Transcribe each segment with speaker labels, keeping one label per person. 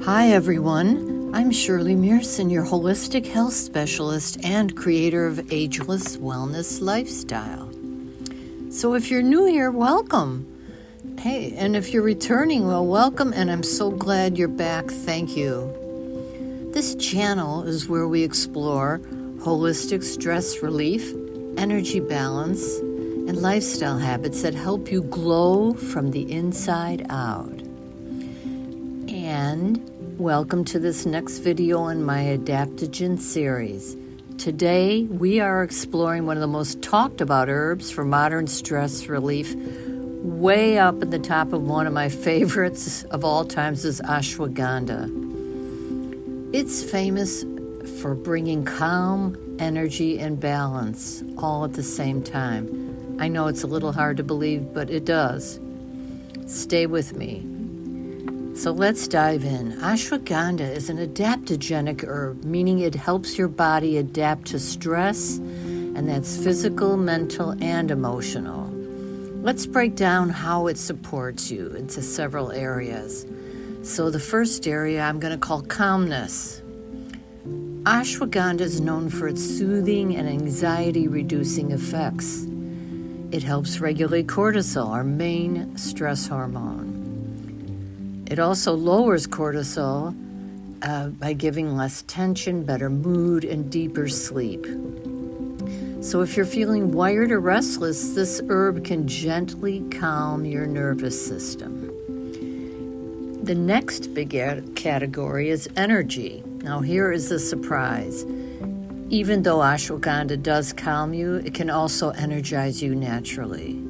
Speaker 1: Hi everyone, I'm Shirley Meerson, your holistic health specialist and creator of Ageless Wellness Lifestyle. So if you're new here, welcome. Hey, and if you're returning, well, welcome, and I'm so glad you're back. Thank you. This channel is where we explore holistic stress relief, energy balance, and lifestyle habits that help you glow from the inside out. And welcome to this next video on my Adaptogen series. Today, we are exploring one of the most talked about herbs for modern stress relief. Way up at the top of one of my favorites of all times is Ashwagandha. It's famous for bringing calm, energy, and balance all at the same time. I know it's a little hard to believe, but it does. Stay with me. So let's dive in. Ashwagandha is an adaptogenic herb, meaning it helps your body adapt to stress, and that's physical, mental, and emotional. Let's break down how it supports you into several areas. So the first area I'm going to call calmness. Ashwagandha is known for its soothing and anxiety-reducing effects. It helps regulate cortisol, our main stress hormone. It also lowers cortisol by giving less tension, better mood, and deeper sleep. So if you're feeling wired or restless, this herb can gently calm your nervous system. The next big category is energy. Now here is the surprise. Even though ashwagandha does calm you, it can also energize you naturally.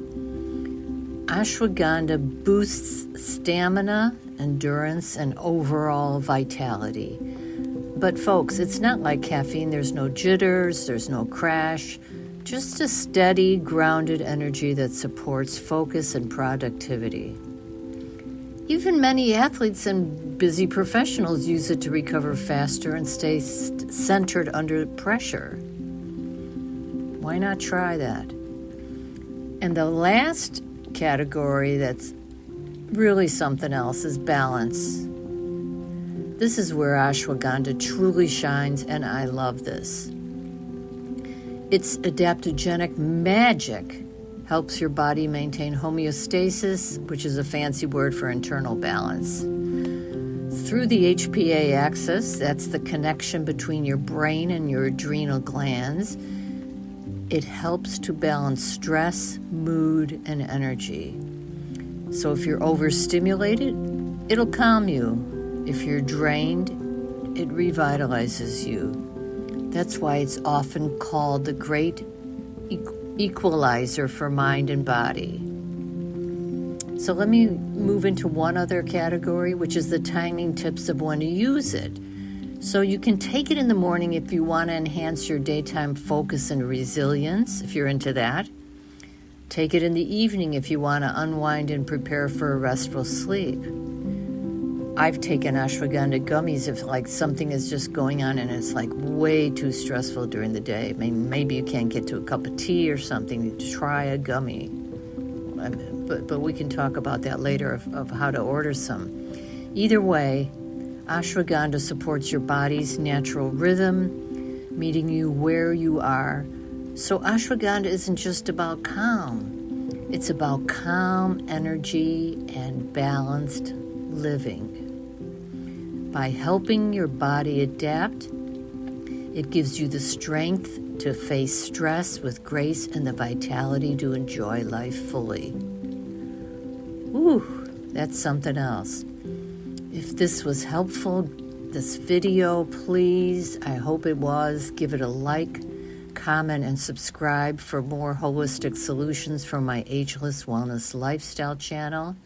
Speaker 1: Ashwagandha boosts stamina, endurance, and overall vitality. But folks, it's not like caffeine. There's no jitters, there's no crash, just a steady, grounded energy that supports focus and productivity. Even many athletes and busy professionals use it to recover faster and stay centered under pressure. Why not try that? And the last category that's really something else is balance. This is where ashwagandha truly shines, and I love this. Its adaptogenic magic helps your body maintain homeostasis, which is a fancy word for internal balance. Through the HPA axis, that's the connection between your brain and your adrenal glands, it helps to balance stress, mood, and energy. So if you're overstimulated, it'll calm you. If you're drained, it revitalizes you. That's why it's often called the great equalizer for mind and body. So let me move into one other category, which is the timing tips of when to use it. So you can take it in the morning if you want to enhance your daytime focus and resilience, if you're into that. Take it in the evening if you want to unwind and prepare for a restful sleep. I've taken ashwagandha gummies if like something is just going on and it's like way too stressful during the day. Maybe you can't get to a cup of tea or something. Try a gummy. But we can talk about that later of how to order some. Either way, ashwagandha supports your body's natural rhythm, meeting you where you are. So ashwagandha isn't just about calm. It's about calm energy and balanced living. By helping your body adapt, it gives you the strength to face stress with grace and the vitality to enjoy life fully. Ooh, that's something else. If this was helpful, this video, please, I hope it was, give it a like, comment, and subscribe for more holistic solutions from my Ageless Wellness Lifestyle channel.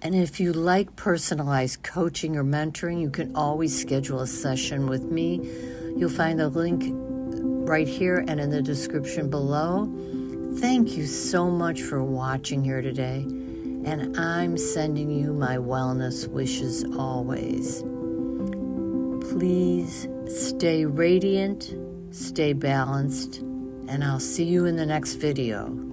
Speaker 1: And if you like personalized coaching or mentoring, you can always schedule a session with me. You'll find the link right here and in the description below. Thank you so much for watching here today. And I'm sending you my wellness wishes always. Please stay radiant, stay balanced, and I'll see you in the next video.